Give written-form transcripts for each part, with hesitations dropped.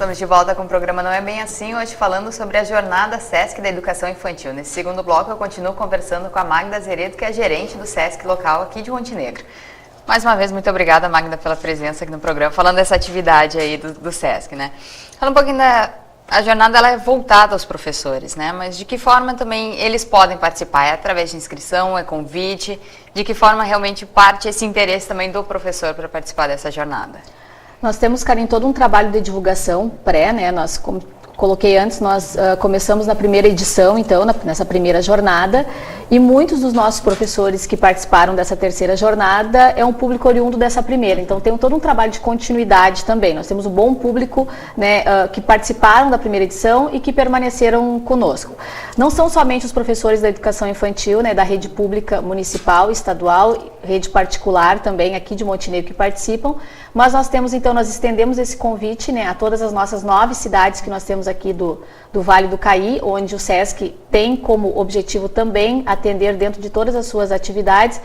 Estamos de volta com o programa Não É Bem Assim, hoje falando sobre a jornada SESC da Educação Infantil. Nesse segundo bloco eu continuo conversando com a Magda Zeredo, que é gerente do SESC local aqui de Montenegro. Mais uma vez, muito obrigada, Magda, pela presença aqui no programa, falando dessa atividade aí do SESC, né? Falando um pouquinho a jornada, ela é voltada aos professores, né? Mas de que forma também eles podem participar? É através de inscrição, é convite? De que forma realmente parte esse interesse também do professor para participar dessa jornada? Nós temos, Karen, todo um trabalho de divulgação pré, né? Nós, como coloquei antes, nós começamos na primeira edição, então, nessa primeira jornada, e muitos dos nossos professores que participaram dessa terceira jornada é um público oriundo dessa primeira, então tem todo um trabalho de continuidade também. Nós temos um bom público, né, que participaram da primeira edição e que permaneceram conosco. Não são somente os professores da educação infantil, né, da rede pública municipal, estadual, rede particular também aqui de Montenegro que participam, mas nós temos, então, nós estendemos esse convite, né, a todas as nossas 9 cidades que nós temos aqui do Vale do Caí, onde o SESC tem como objetivo também atender dentro de todas as suas atividades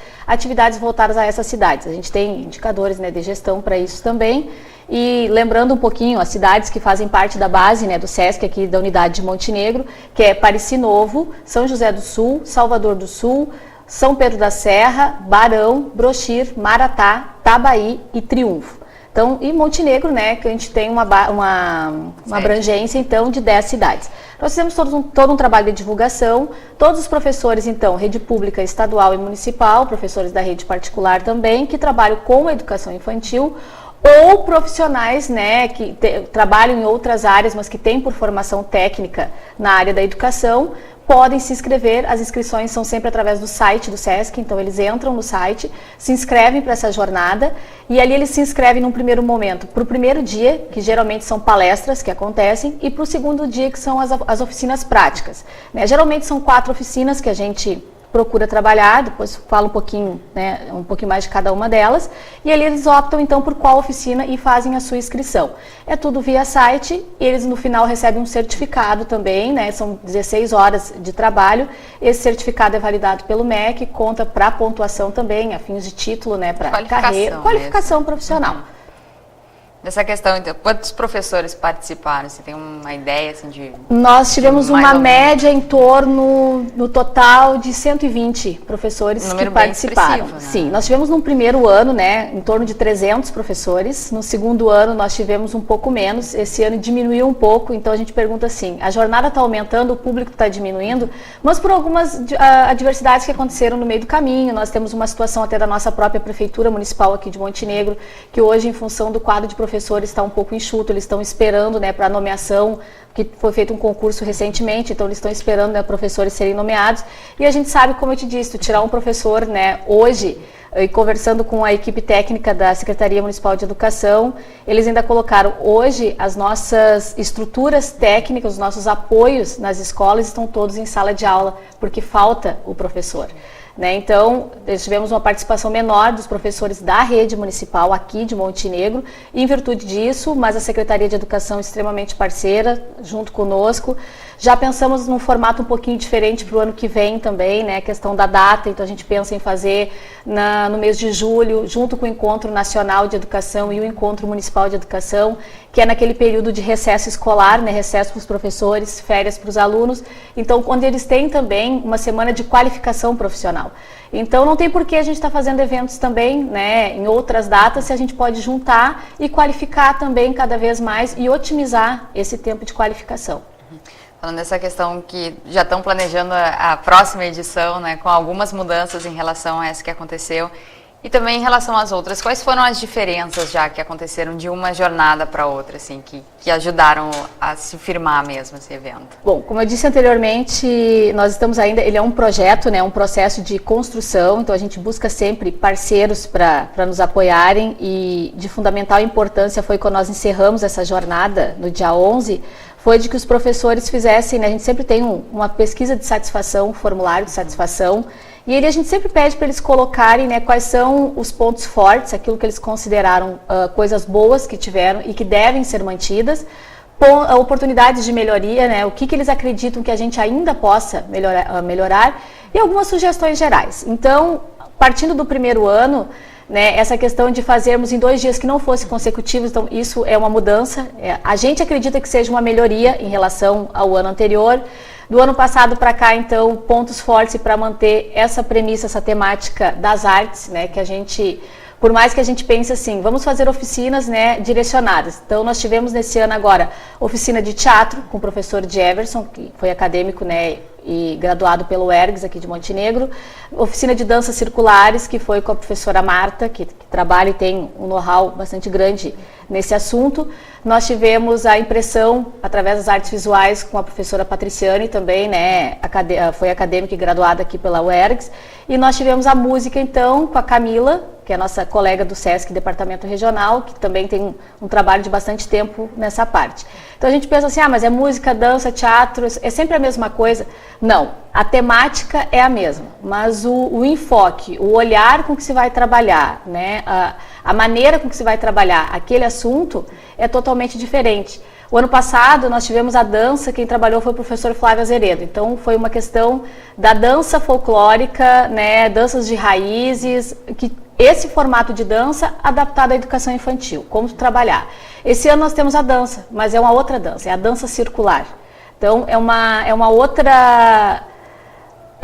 voltadas a essas cidades. A gente tem indicadores, né, de gestão para isso também. E lembrando um pouquinho, as cidades que fazem parte da base, né, do SESC aqui da unidade de Montenegro, que é Parecis Novo, São José do Sul, Salvador do Sul, São Pedro da Serra, Barão, Brochir, Maratá, Tabaí e Triunfo. Então, e Montenegro, né, que a gente tem uma abrangência, então, de 10 cidades. Nós fizemos todo um trabalho de divulgação, todos os professores, então, rede pública, estadual e municipal, professores da rede particular também, que trabalham com a educação infantil, ou profissionais, né, que trabalham em outras áreas, mas que têm por formação técnica na área da educação, podem se inscrever. As inscrições são sempre através do site do SESC, então eles entram no site, se inscrevem para essa jornada e ali eles se inscrevem num primeiro momento para o primeiro dia, que geralmente são palestras que acontecem, e para o segundo dia, que são as oficinas práticas, né? Geralmente são 4 oficinas que a gente procura trabalhar, depois falo um pouquinho, né, um pouquinho mais de cada uma delas, e ali eles optam então por qual oficina e fazem a sua inscrição. É tudo via site, e eles no final recebem um certificado também, né, são 16 horas de trabalho, esse certificado é validado pelo MEC, conta para pontuação também, a fins de título, né, para carreira, qualificação profissional. Dessa questão, então, quantos professores participaram? Você tem uma ideia, assim, de... Nós tivemos uma média em torno, no total, de 120 professores que participaram. Né? Sim, nós tivemos no primeiro ano, né, em torno de 300 professores. No segundo ano, nós tivemos um pouco menos. Esse ano diminuiu um pouco, então a gente pergunta assim, a jornada está aumentando, o público está diminuindo, mas por algumas adversidades que aconteceram no meio do caminho. Nós temos uma situação até da nossa própria prefeitura municipal aqui de Montenegro, que hoje, em função do quadro de professores está um pouco enxuto, eles estão esperando, né, para a nomeação, que foi feito um concurso recentemente, então eles estão esperando, né, professores serem nomeados, e a gente sabe, como eu te disse, tirar um professor, né, hoje, e conversando com a equipe técnica da Secretaria Municipal de Educação, eles ainda colocaram hoje as nossas estruturas técnicas, os nossos apoios nas escolas estão todos em sala de aula, porque falta o professor. Né? Então, tivemos uma participação menor dos professores da rede municipal aqui de Montenegro, em virtude disso, mas a Secretaria de Educação é extremamente parceira, junto conosco. Já pensamos num formato um pouquinho diferente para o ano que vem também, né? A questão da data, então a gente pensa em fazer no mês de julho, junto com o Encontro Nacional de Educação e o Encontro Municipal de Educação, que é naquele período de recesso escolar, né? Recesso para os professores, férias para os alunos, então onde eles têm também uma semana de qualificação profissional. Então não tem por que a gente estar fazendo eventos também, né, em outras datas, se a gente pode juntar e qualificar também cada vez mais e otimizar esse tempo de qualificação. Falando dessa questão que já estão planejando a próxima edição, né, com algumas mudanças em relação a essa que aconteceu, e também em relação às outras, quais foram as diferenças já que aconteceram de uma jornada para outra, assim, que ajudaram a se firmar mesmo esse evento? Bom, como eu disse anteriormente, nós estamos ainda, ele é um projeto, né, um processo de construção, então a gente busca sempre parceiros para nos apoiarem, e de fundamental importância foi quando nós encerramos essa jornada no dia 11, foi de que os professores fizessem, né, a gente sempre tem uma pesquisa de satisfação, um formulário de satisfação, e ele a gente sempre pede para eles colocarem, né, quais são os pontos fortes, aquilo que eles consideraram coisas boas que tiveram e que devem ser mantidas, oportunidades de melhoria, né, o que eles acreditam que a gente ainda possa melhorar e algumas sugestões gerais. Então, partindo do primeiro ano, né, essa questão de fazermos em 2 dias que não fossem consecutivos, então isso é uma mudança. A gente acredita que seja uma melhoria em relação ao ano anterior. Do ano passado para cá, então, pontos fortes para manter essa premissa, essa temática das artes, né, que a gente... Por mais que a gente pense assim, vamos fazer oficinas, né, direcionadas. Então, nós tivemos nesse ano agora oficina de teatro com o professor Jefferson, que foi acadêmico, né, e graduado pelo ERGS aqui de Montenegro. Oficina de danças circulares, que foi com a professora Marta, que trabalha e tem um know-how bastante grande nesse assunto. Nós tivemos a impressão através das artes visuais com a professora Patriciane também, né, foi acadêmica e graduada aqui pela UERGS. E nós tivemos a música, então, com a Camila, que é a nossa colega do SESC Departamento Regional, que também tem um trabalho de bastante tempo nessa parte. Então a gente pensa assim, mas é música, dança, teatro, é sempre a mesma coisa? Não, a temática é a mesma, mas o enfoque, o olhar com que se vai trabalhar, né, a maneira com que se vai trabalhar aquele assunto é totalmente diferente. O ano passado nós tivemos a dança, quem trabalhou foi o professor Flávio Azeredo, então foi uma questão da dança folclórica, né, danças de raízes, que esse formato de dança adaptado à educação infantil, como trabalhar. Esse ano nós temos a dança, mas é uma outra dança, é a dança circular. Então é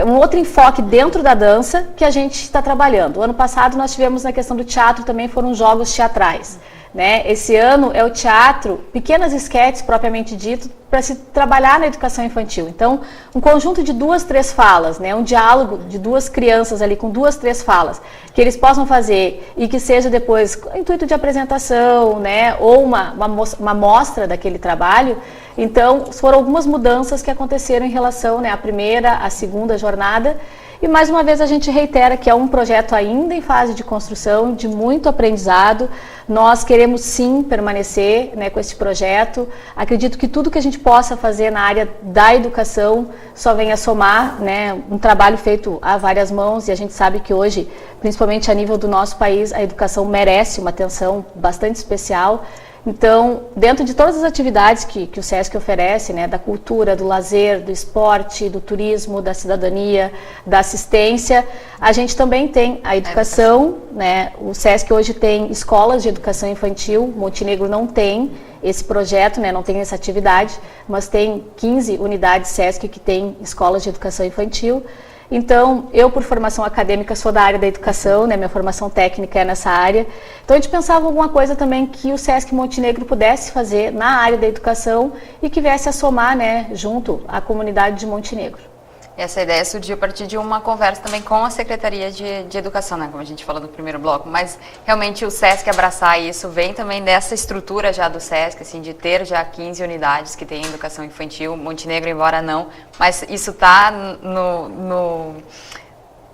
um outro enfoque dentro da dança que a gente está trabalhando. O ano passado nós tivemos na questão do teatro também, foram jogos teatrais, né? Esse ano é o teatro, pequenas esquetes propriamente dito, para se trabalhar na educação infantil. Então, um conjunto de 2, 3 falas, né? Um diálogo de 2 crianças ali com 2, 3 falas, que eles possam fazer e que seja depois intuito de apresentação, né? Ou uma mostra daquele trabalho. Então, foram algumas mudanças que aconteceram em relação, né, à primeira, à segunda jornada. E mais uma vez a gente reitera que é um projeto ainda em fase de construção, de muito aprendizado. Nós queremos sim permanecer, né, com esse projeto. Acredito que tudo que a gente possa fazer na área da educação só venha somar, né, um trabalho feito a várias mãos, e a gente sabe que hoje, principalmente a nível do nosso país, a educação merece uma atenção bastante especial. Então, dentro de todas as atividades que o SESC oferece, né, da cultura, do lazer, do esporte, do turismo, da cidadania, da assistência, a gente também tem a educação, né, o SESC hoje tem escolas de educação infantil, Montenegro não tem esse projeto, né, não tem essa atividade, mas tem 15 unidades SESC que tem escolas de educação infantil. Então, eu por formação acadêmica sou da área da educação, né, minha formação técnica é nessa área. Então a gente pensava em alguma coisa também que o SESC Montenegro pudesse fazer na área da educação e que viesse a somar, né, junto à comunidade de Montenegro. Essa ideia surgiu a partir de uma conversa também com a Secretaria de Educação, né, como a gente falou no primeiro bloco, mas realmente o SESC abraçar isso vem também dessa estrutura já do SESC, assim, de ter já 15 unidades que tem educação infantil, Montenegro embora não, mas isso está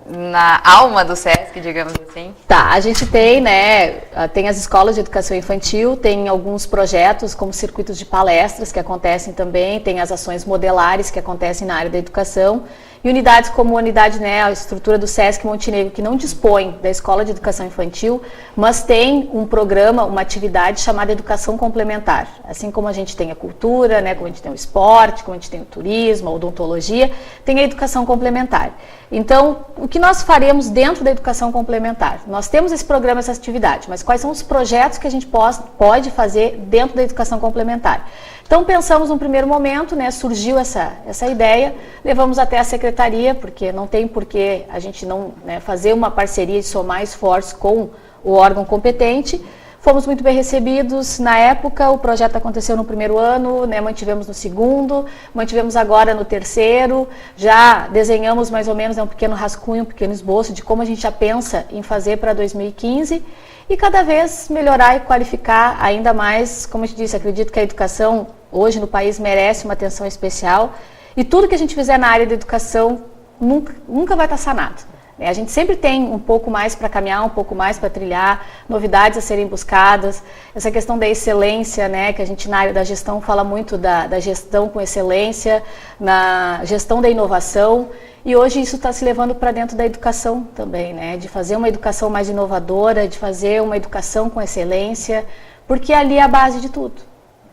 na alma do SESC, digamos assim? Tá, a gente tem, né, tem as escolas de educação infantil, tem alguns projetos como circuitos de palestras que acontecem também, tem as ações modelares que acontecem na área da educação, e unidades como a unidade, né, a estrutura do SESC Montenegro, que não dispõe da escola de educação infantil, mas tem um programa, uma atividade chamada educação complementar. Assim como a gente tem a cultura, né, como a gente tem o esporte, como a gente tem o turismo, a odontologia, tem a educação complementar. Então, o que nós faremos dentro da educação complementar? Nós temos esse programa, essa atividade, mas quais são os projetos que a gente pode fazer dentro da educação complementar? Então, pensamos num primeiro momento, né, surgiu essa ideia, levamos até a secretaria, porque não tem por que a gente não, né, fazer uma parceria e somar esforços com o órgão competente. Fomos muito bem recebidos na época, o projeto aconteceu no primeiro ano, né, mantivemos no segundo, mantivemos agora no terceiro, já desenhamos mais ou menos, né, um pequeno rascunho, um pequeno esboço de como a gente já pensa em fazer para 2015 e cada vez melhorar e qualificar ainda mais. Como eu te disse, acredito que a educação hoje no país merece uma atenção especial e tudo que a gente fizer na área da educação nunca vai estar sanado. A gente sempre tem um pouco mais para caminhar, um pouco mais para trilhar, novidades a serem buscadas, essa questão da excelência, né, que a gente na área da gestão fala muito da gestão com excelência, na gestão da inovação, e hoje isso está se levando para dentro da educação também, né, de fazer uma educação mais inovadora, de fazer uma educação com excelência, porque ali é a base de tudo,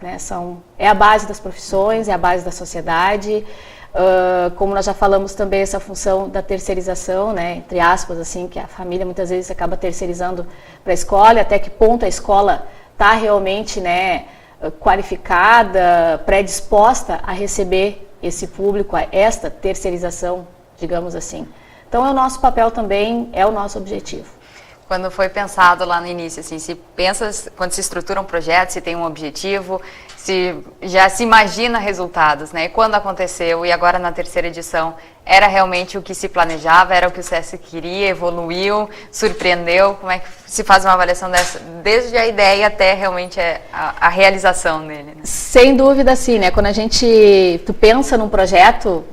né, é a base das profissões, é a base da sociedade. Como nós já falamos também, essa função da terceirização, né, entre aspas, assim, que a família muitas vezes acaba terceirizando para a escola, até que ponto a escola está realmente, né, qualificada, predisposta a receber esse público, a esta terceirização, digamos assim. Então é o nosso papel também, é o nosso objetivo. Quando foi pensado lá no início, assim, se pensa, quando se estrutura um projeto, se tem um objetivo, se já se imagina resultados, né? E quando aconteceu, e agora na terceira edição, era realmente o que se planejava, era o que o SESC queria, evoluiu, surpreendeu? Como é que se faz uma avaliação dessa, desde a ideia até realmente a realização dele? Né? Sem dúvida, sim, né? Quando tu pensa num projeto,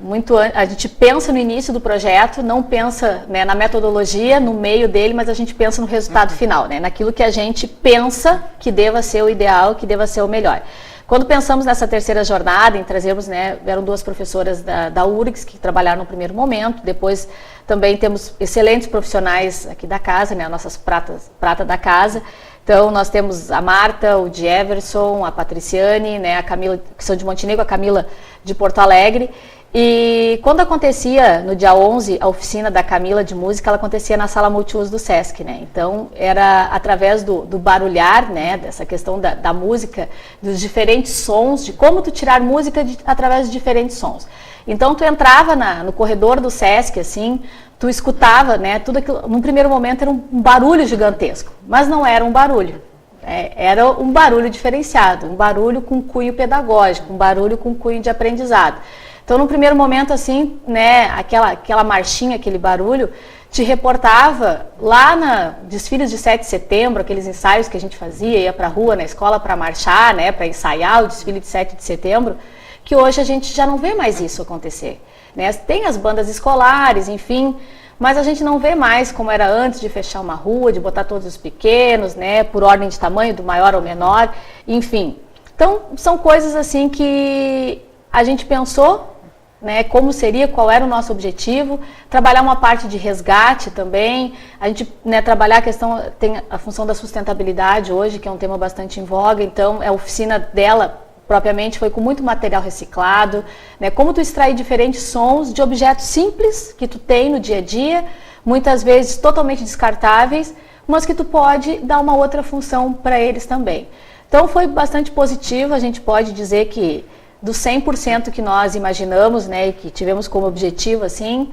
a gente pensa no início do projeto, não pensa, né, na metodologia, no meio dele, mas a gente pensa no resultado final, né? Naquilo que a gente pensa que deva ser o ideal, que deva ser o melhor. Quando pensamos nessa terceira jornada, em trazermos, né, eram 2 professoras da URGS que trabalharam no primeiro momento, depois também temos excelentes profissionais aqui da casa, né, nossas prata da casa. Então nós temos a Marta, o Jefferson, a Patriciane, né, a Camila, que são de Montenegro, a Camila de Porto Alegre. E quando acontecia no dia 11 a oficina da Camila de música, ela acontecia na sala multiuso do SESC, né? Então era através do barulhar, né? Dessa questão da música, dos diferentes sons, de como tu tirar música através de diferentes sons. Então tu entrava no corredor do SESC, assim, tu escutava, né? Tudo aquilo, num primeiro momento era um barulho gigantesco, mas não era um barulho. Era um barulho diferenciado, um barulho com cunho pedagógico, um barulho com cunho de aprendizado. Então, no primeiro momento, assim, né, aquela marchinha, aquele barulho, te reportava lá na desfiles de 7 de setembro, aqueles ensaios que a gente fazia, ia para a rua, na escola, para marchar, né, para ensaiar o desfile de 7 de setembro, que hoje a gente já não vê mais isso acontecer. Né? Tem as bandas escolares, enfim, mas a gente não vê mais como era antes de fechar uma rua, de botar todos os pequenos, né, por ordem de tamanho, do maior ao menor, enfim. Então, são coisas assim que a gente pensou, né, como seria, qual era o nosso objetivo, trabalhar uma parte de resgate também, a gente, né, trabalhar a questão, tem a função da sustentabilidade hoje, que é um tema bastante em voga, então a oficina dela propriamente foi com muito material reciclado, né, como tu extrair diferentes sons de objetos simples que tu tem no dia a dia, muitas vezes totalmente descartáveis, mas que tu pode dar uma outra função para eles também. Então foi bastante positivo, a gente pode dizer que dos 100% que nós imaginamos, né, e que tivemos como objetivo, assim,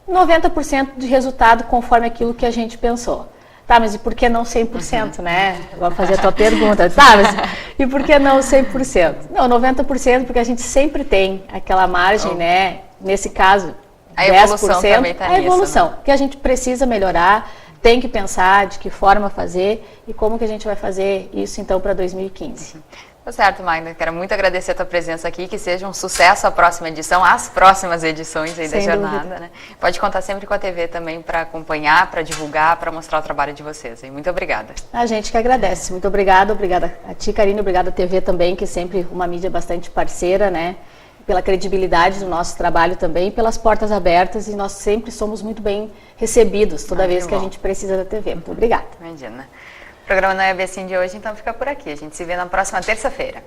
90% de resultado conforme aquilo que a gente pensou. Tá, mas e por que não 100%, né? Vou fazer a tua pergunta. Tá, mas e por que não 100%? Não, 90% porque a gente sempre tem aquela margem, né, nesse caso, a 10%, evolução também tá a evolução, nisso, né? Que a gente precisa melhorar, tem que pensar de que forma fazer e como que a gente vai fazer isso, então, para 2015. Tá certo, Magda. Quero muito agradecer a tua presença aqui, que seja um sucesso a próxima edição, as próximas edições aí da jornada, né? Pode contar sempre com a TV também para acompanhar, para divulgar, para mostrar o trabalho de vocês. E muito obrigada. A gente que agradece. Muito obrigada a ti, Karine, obrigada à TV também, que é sempre uma mídia bastante parceira, né? Pela credibilidade do nosso trabalho também, pelas portas abertas, e nós sempre somos muito bem recebidos toda vez que a gente precisa da TV. Muito obrigada. Imagina. O programa Não é Bem Assim de hoje, então fica por aqui. A gente se vê na próxima terça-feira.